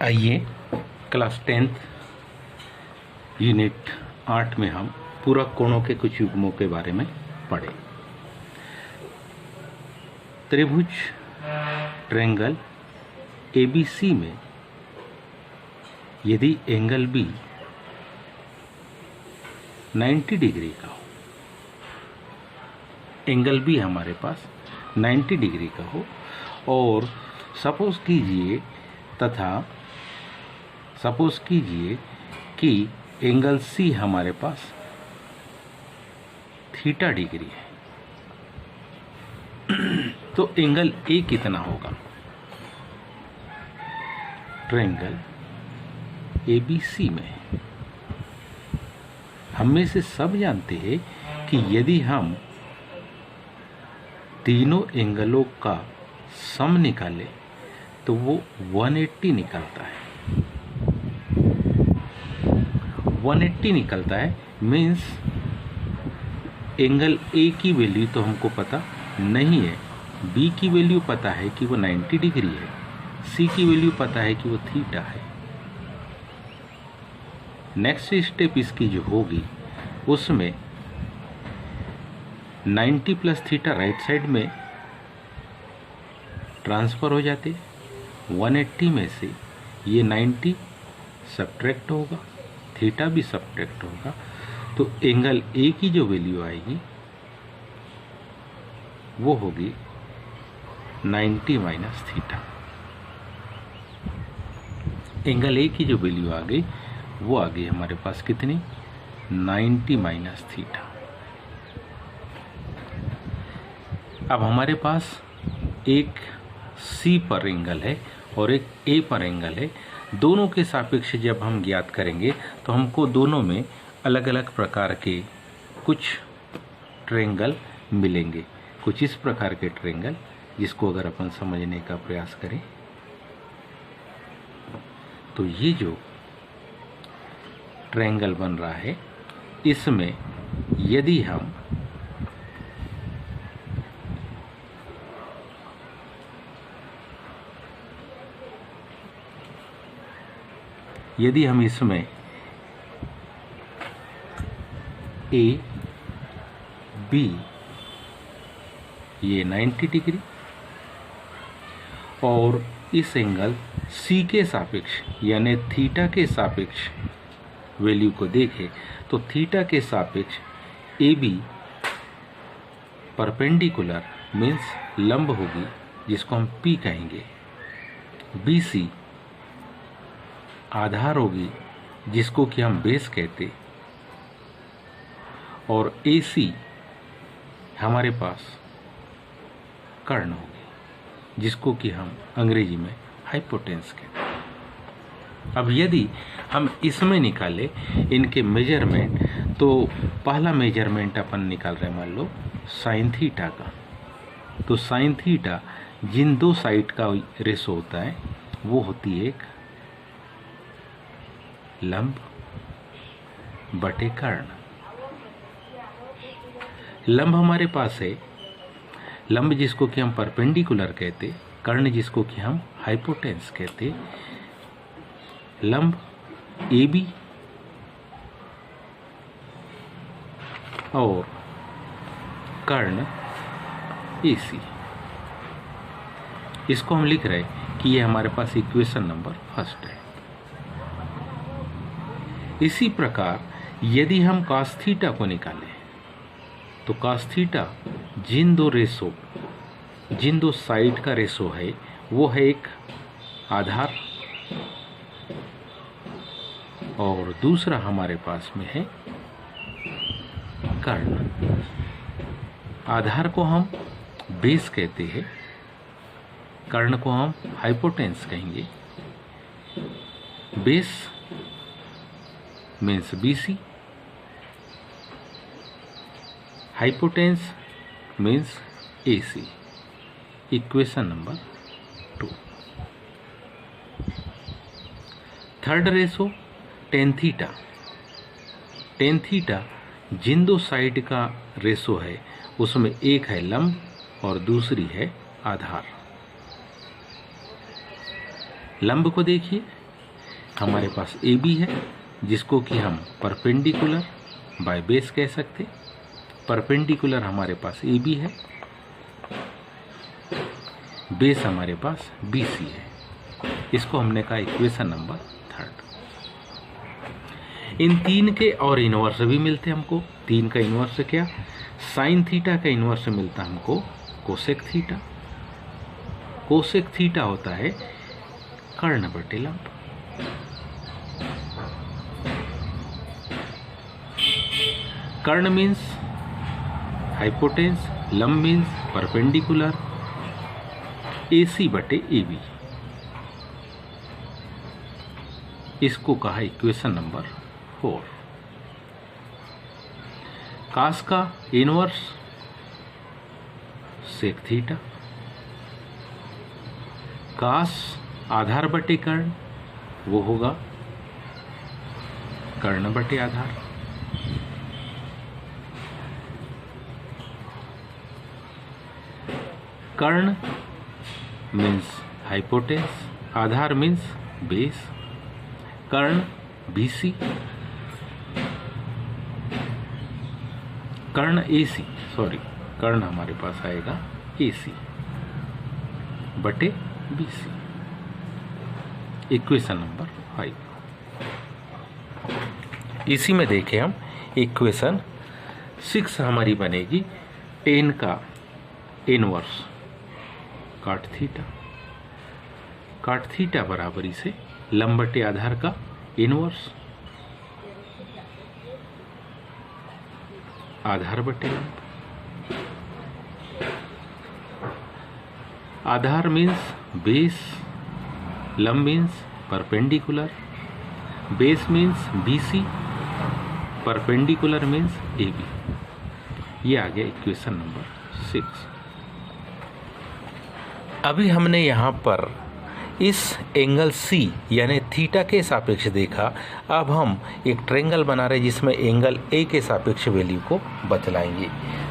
आइए class 10th unit 8 में हम पूरक कोणों के कुछ युग्मों के बारे में पढ़े। त्रिभुज ट्रायंगल ABC में यदि एंगल B 90 डिग्री का हो, एंगल B हमारे पास 90 डिग्री का हो और सपोज कीजिए कि एंगल C हमारे पास थीटा डिग्री है, तो एंगल A कितना होगा? ट्रायंगल ABC में हम में से सब जानते हैं कि यदि हम तीनों एंगलों का सम निकालें तो वो 180 निकलता है। 180 निकलता है मीन्स एंगल A की वैल्यू तो हमको पता नहीं है, B की वैल्यू पता है कि वो 90 डिग्री है, C की वैल्यू पता है कि वो थीटा है। नेक्स्ट स्टेप इसकी जो होगी उसमें 90 प्लस थीटा राइट साइड में ट्रांसफ़र हो जाते, 180 में से ये 90 सब्ट्रैक्ट होगा, थीटा भी सब्ट्रैक्ट होगा, तो एंगल A की जो वैल्यू आएगी वो होगी 90 माइनस थीटा। एंगल A की जो वैल्यू आ गई वो आ गई हमारे पास कितनी? 90 माइनस थीटा। अब हमारे पास एक C पर एंगल है और एक A पर एंगल है। दोनों के सापेक्ष जब हम ज्ञात करेंगे तो हमको दोनों में अलग अलग प्रकार के कुछ ट्रायंगल मिलेंगे, कुछ इस प्रकार के ट्रायंगल जिसको अगर अपन समझने का प्रयास करें तो ये जो ट्रायंगल बन रहा है इसमें यदि हम इसमें A B ये 90 डिग्री और इस एंगल C के सापेक्ष यानी थीटा के सापेक्ष वैल्यू को देखें तो थीटा के सापेक्ष AB परपेंडिकुलर मीन्स लंब होगी जिसको हम P कहेंगे, BC आधार होगी जिसको कि हम बेस कहते, और AC हमारे पास कर्ण होगी जिसको कि हम अंग्रेजी में हाइपोटेन्स कहते। अब यदि हम इसमें निकाले इनके मेजरमेंट तो पहला मेजरमेंट अपन निकाल रहे हैं मान लो साइन थीटा का, तो साइन थीटा जिन दो साइड का रेशो होता है वो होती है एक लंब बटे कर्ण। लंब हमारे पास है, लंब जिसको कि हम परपेंडिकुलर कहते, कर्ण जिसको कि हम हाइपोटेन्स कहते। लंब AB और कर्ण AC, इसको हम लिख रहे हैं कि ये हमारे पास इक्वेशन नंबर फर्स्ट है। इसी प्रकार यदि हम cos थीटा को निकालें तो cos थीटा जिन दो साइड का रेशो है वो है एक आधार और दूसरा हमारे पास में है कर्ण। आधार को हम बेस कहते हैं, कर्ण को हम हाइपोटेन्स कहेंगे। Base means BC, hypotenuse means AC। Equation number 2। Third ratio tan theta. Tan theta जिन दो साइड का रेशो है उसमें एक है लंब और दूसरी है आधार। लंब को देखिए, हमारे पास ए बी है, जिसको कि हम परपेंडिकुलर बाय बेस कह सकते। परपेंडिकुलर हमारे पास ए बी है, बेस हमारे पास बी सी है। इसको हमने कहा इक्वेशन नंबर 3। इन 3 के और इनवर्स भी मिलते हमको। 3 का इनवर्स क्या? साइन थीटा का इनवर्स मिलता हमको कोसेक थीटा। कोसेक थीटा होता है कर्ण बटे लंब। कर्ण मीन्स हाइपोटेंस, लंब मीन्स परपेंडिकुलर, AC बटे AB। इसको कहा इक्वेशन नंबर 4। कास का इनवर्स सेक थीटा। कास आधार बटे कर्ण, वो होगा कर्ण बटे आधार। कर्ण मीन्स हाइपोटेंस, आधार मीन्स बेस। कर्ण BC, कर्ण AC, सॉरी कर्ण हमारे पास आएगा AC बटे BC। Equation number 5। इसी में देखें हम इक्वेशन 6 हमारी बनेगी 10 का इनवर्स काट थीटा। काट थीटा बराबरी से लंब बटे आधार का इनवर्स, आधार बटे लंब। आधार मीन्स बेस, लंब means perpendicular. Base means BC, perpendicular means AB। ये आ गया इक्वेशन नंबर 6। अभी हमने यहाँ पर इस एंगल C यानी थीटा के सापेक्ष देखा। अब हम एक ट्रायंगल बना रहे जिसमें एंगल A के सापेक्ष वैल्यू को बतलाएंगे।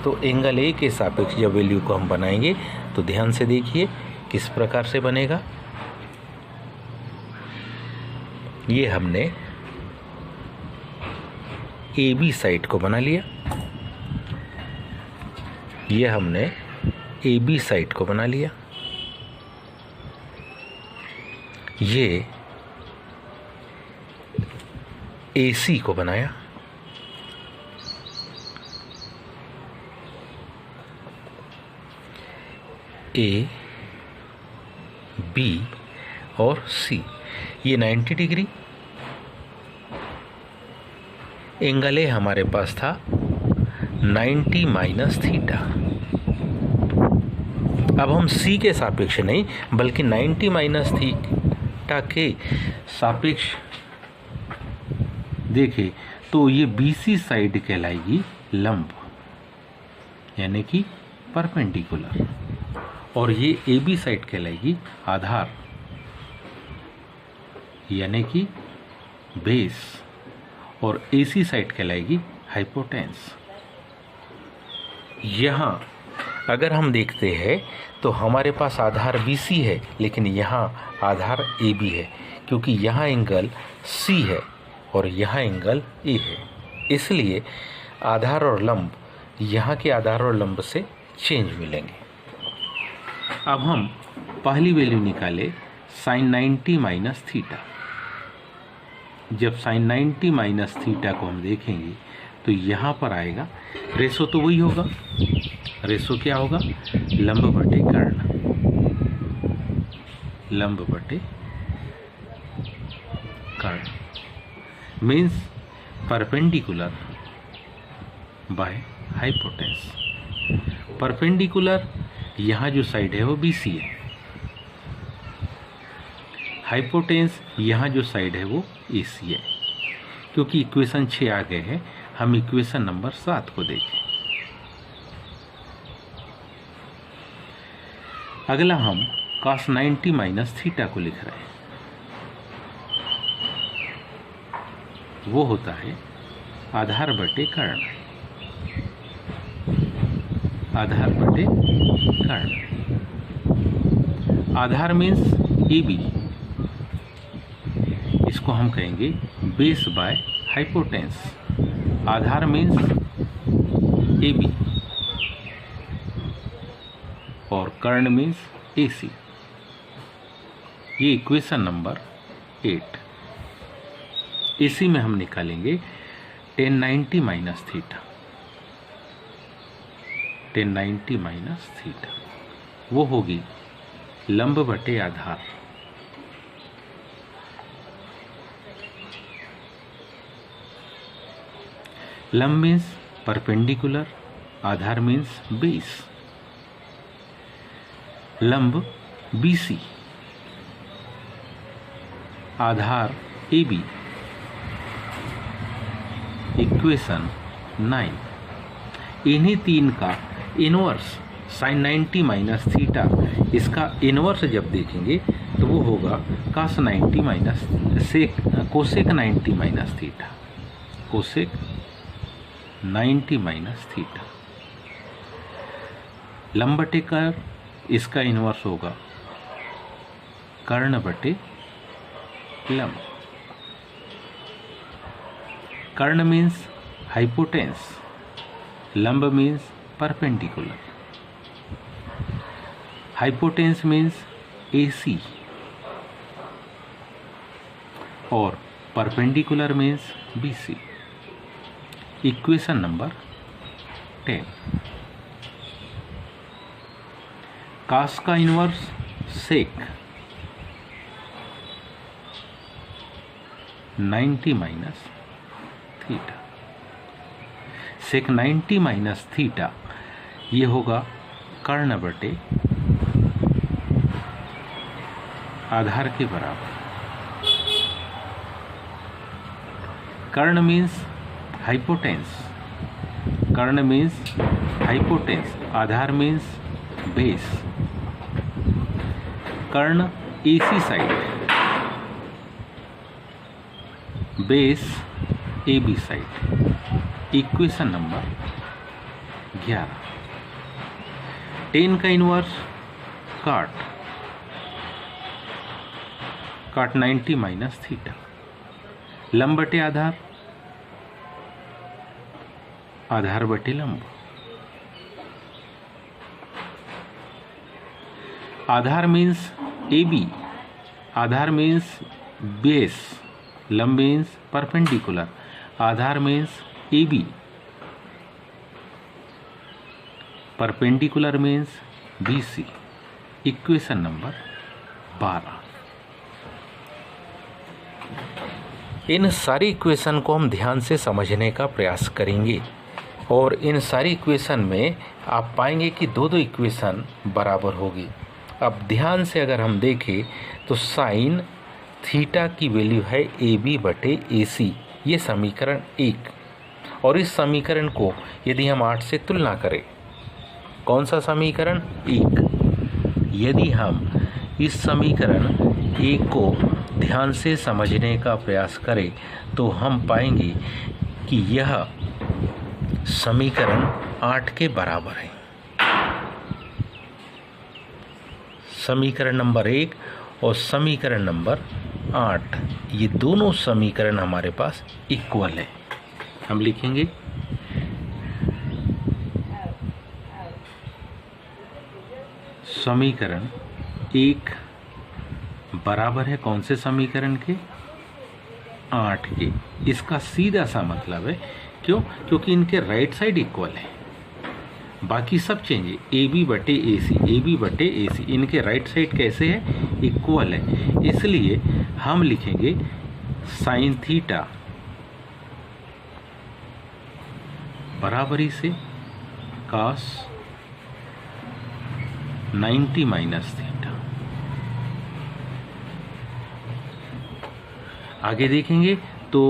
तो एंगल A के सापेक्ष जब वैल्यू को हम बनाएंगे तो ध्यान से देखिए किस प्रकार से बनेगा। ये हमने AB साइड को बना लिया, ये हमने AB साइड को बना लिया, ये AC को बनाया, A, B और C। ये 90 डिग्री एंगल ए हमारे पास था 90 माइनस थीटा। अब हम C के सापेक्ष नहीं बल्कि 90 माइनस थीटा के सापेक्ष देखें तो ये BC साइड कहलाएगी लंब यानी कि परपेंडिकुलर, और ये AB साइड कहलाएगी आधार यानी कि बेस, और AC साइड कहलाएगी हाइपोटेंस। यहाँ अगर हम देखते हैं तो हमारे पास आधार BC है लेकिन यहाँ आधार AB है, क्योंकि यहाँ एंगल C है और यहाँ एंगल A है, इसलिए आधार और लंब यहाँ के आधार और लंब से चेंज मिलेंगे। अब हम पहली वैल्यू निकाले साइन 90 माइनस थीटा। जब साइन 90 माइनस थीटा को हम देखेंगे तो यहाँ पर आएगा रेशो, तो वही होगा। रेशो क्या होगा? लंब बटे कर्ण, लंब बटे कर्ण means perpendicular by hypotenuse. Perpendicular यहाँ जो साइड है वो BC है, हाइपोटेंस यहाँ जो साइड है वो AC है। क्योंकि इक्वेशन 6 आ गए हैं, हम इक्वेशन नंबर 7 को देखें। अगला हम cos 90 माइनस थीटा को लिख रहे हैं, वो होता है आधार बटे कर्ण, आधार बटे कर्ण। आधार मीन्स AB, इसको हम कहेंगे बेस बाय हाइपोटेंस। आधार मीन्स AB और कर्ण मीन्स AC। ये इक्वेशन नंबर 8। इसी में हम निकालेंगे tan 90 minus theta. tan 90 minus theta वो होगी लंब बटे आधार। लंब मीन्स परपेंडिकुलर, आधार मीन्स बेस। लंब BC, आधार AB। इक्वेशन 9। इन्हीं तीन का इनवर्स sin 90 माइनस थीटा, इसका इनवर्स जब देखेंगे तो वो होगा cos 90 minus cosec 90 minus theta. Cosec 90 minus theta. लंब बटे कर्ण, इसका इनवर्स होगा कर्ण बटे लंब। कर्ण मीन्स हाइपोटेंस, लंब means perpendicular. Hypotenuse means AC और perpendicular means BC। Equation number 10। cos का इनवर्स सेक 90 minus theta. Sec 90 minus theta ये होगा कर्ण बटे आधार के बराबर। कर्ण मीन्स हाइपोटेंस, कर्ण मीन्स हाइपोटेंस, आधार मीन्स बेस। कर्ण AC side, base AB side. Equation number 11। tan का inverse काट 90 minus theta. लंब बटे आधार, आधार बटे लंब। आधार मीन्स AB, आधार मीन्स बेस, लंब मीन्स परपेंडिकुलर, आधार means AB, perpendicular means BC। Equation number 12। इन सारी इक्वेशन को हम ध्यान से समझने का प्रयास करेंगे और इन सारी इक्वेशन में आप पाएंगे कि दो इक्वेशन बराबर होगी। अब ध्यान से अगर हम देखें तो साइन थीटा की वैल्यू है AB बटे AC, ये समीकरण 1। और इस समीकरण को यदि हम 8 से तुलना करें, कौन सा समीकरण 1, यदि हम इस समीकरण 1 को ध्यान से समझने का प्रयास करें तो हम पाएंगे कि यह समीकरण 8 के बराबर है। समीकरण नंबर 1 और समीकरण नंबर 8, ये दोनों समीकरण हमारे पास इक्वल है। हम लिखेंगे समीकरण 1 बराबर है कौन से समीकरण के, 8 के। इसका सीधा सा मतलब है, क्यों, क्योंकि इनके राइट साइड इक्वल है, बाकी सब चेंज है। AB बटे AC, AB बटे AC, इनके राइट साइड कैसे है, इक्वल है। इसलिए हम लिखेंगे साइन थीटा बराबरी से cos 90 माइनस थीटा। आगे देखेंगे तो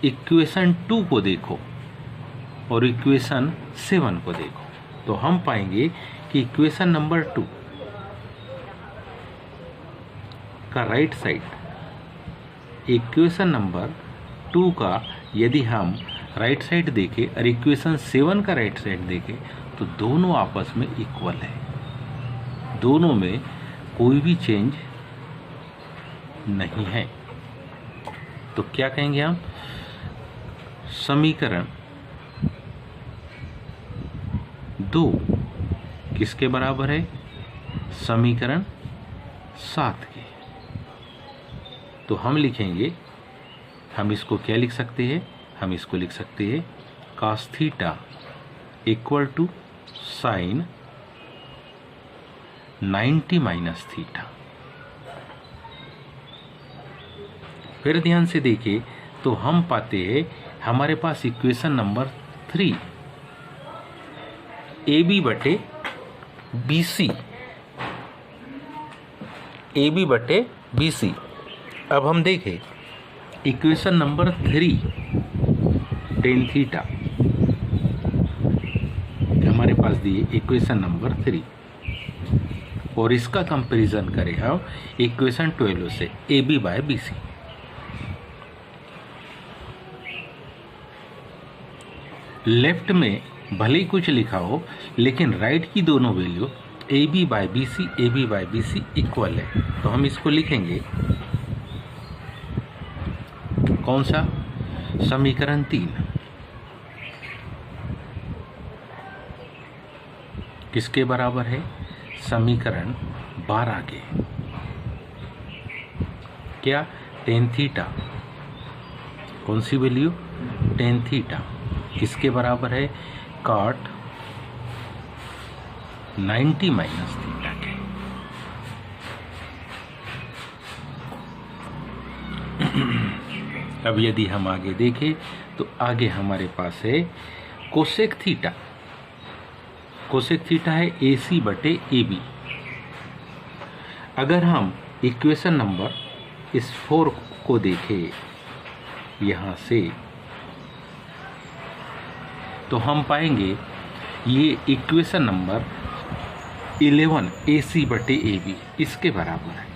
इक्वेशन 2 को देखो और इक्वेशन 7 को देखो तो हम पाएंगे कि इक्वेशन नंबर 2 का राइट साइड, इक्वेशन नंबर 2 का यदि हम राइट साइड देखें और इक्वेशन 7 का राइट साइड देखें तो दोनों आपस में इक्वल है, दोनों में कोई भी चेंज नहीं है। तो क्या कहेंगे हम, समीकरण 2 किसके बराबर है, समीकरण 7 के। तो हम लिखेंगे, हम इसको क्या लिख सकते हैं, हम इसको लिख सकते हैं cos theta equal to sine 90 minus theta. फिर ध्यान से देखिए तो हम पाते हैं हमारे पास इक्वेशन नंबर 3 AB बटे BC, AB बटे BC। अब हम देखें इक्वेशन नंबर 3 टेन थीटा हमारे पास दिए इक्वेशन नंबर 3, और इसका कंपैरिजन करें हम इक्वेशन 12 से AB बाय BC। लेफ्ट में भले ही कुछ लिखा हो लेकिन राइट की दोनों वैल्यू AB बाय BC इक्वल है। तो हम इसको लिखेंगे कौन सा, समीकरण 3 किसके बराबर है, समीकरण 12 के। क्या, टेन थीटा, कौन सी वैल्यू, टेन थीटा किसके बराबर है, कॉट 90 माइनस थीटा के। अब यदि हम आगे देखें तो आगे हमारे पास है कोसेक थीटा। कोसेक थीटा है AC बटे AB। अगर हम इक्वेशन नंबर इस 4 को देखें यहाँ से तो हम पाएंगे ये इक्वेशन नंबर 11 AC बटे AB इसके बराबर है।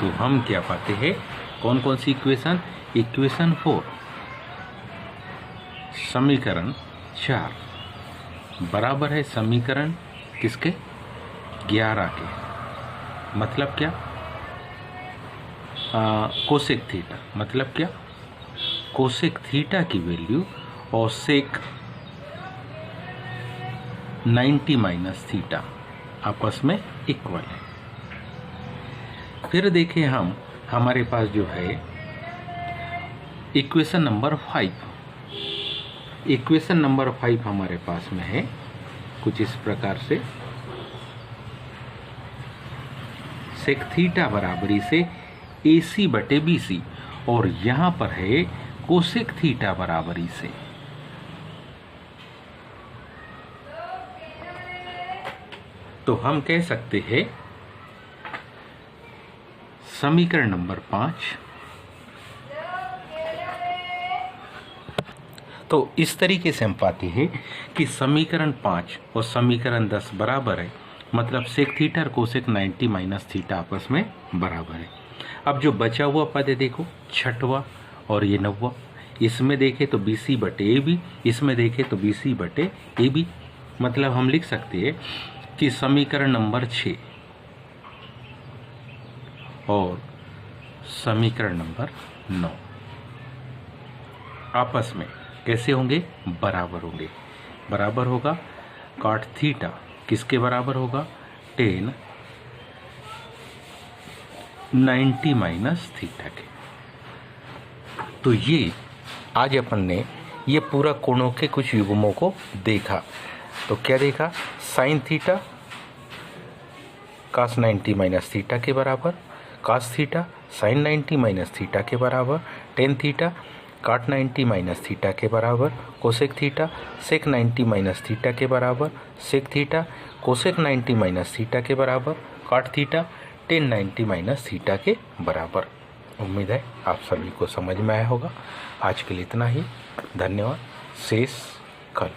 तो हम क्या पाते हैं, कौन कौन सी इक्वेशन, इक्वेशन 4 समीकरण 4 बराबर है समीकरण किसके, 11 के। मतलब क्या, कोसेक थीटा, मतलब क्या, कोसेक थीटा की वैल्यू और सेक 90 माइनस थीटा आपस में इक्वल है। फिर देखें हम, हमारे पास जो है इक्वेशन नंबर 5। इक्वेशन नंबर 5 हमारे पास में है कुछ इस प्रकार से, सेक थीटा बराबरी से AC बटे BC, और यहां पर है कोसेक थीटा बराबरी से। तो हम कह सकते हैं समीकरण नंबर 5। तो इस तरीके से हम पाते हैं कि समीकरण 5 और समीकरण 10 बराबर है, मतलब सेक थीटा और कोसेक 90 माइनस थीटा आपस में बराबर है। अब जो बचा हुआ पद है देखो, छठवा और ये 9वां, इसमें देखें तो BC बटे AB, इसमें देखें तो BC बटे AB। मतलब हम लिख सकते हैं कि समीकरण नंबर 6 और समीकरण नंबर 9 आपस में कैसे होंगे, बराबर होंगे। बराबर होगा कॉट थीटा किसके बराबर होगा, टेन 90 माइनस थीटा के। तो ये आज अपन ने ये पूरा कोणों के कुछ युग्मों को देखा। तो क्या देखा, sine theta cos 90 minus theta के बराबर, cos theta sine 90 minus theta के बराबर, tan theta cot 90 minus theta के बराबर, cosec theta sec 90 minus theta के बराबर, sec theta cosec 90 minus theta के बराबर, cot theta tan 90 minus theta के बराबर। उम्मीद है आप सभी को समझ में आया होगा। आज के लिए इतना ही, धन्यवाद। शेष कल।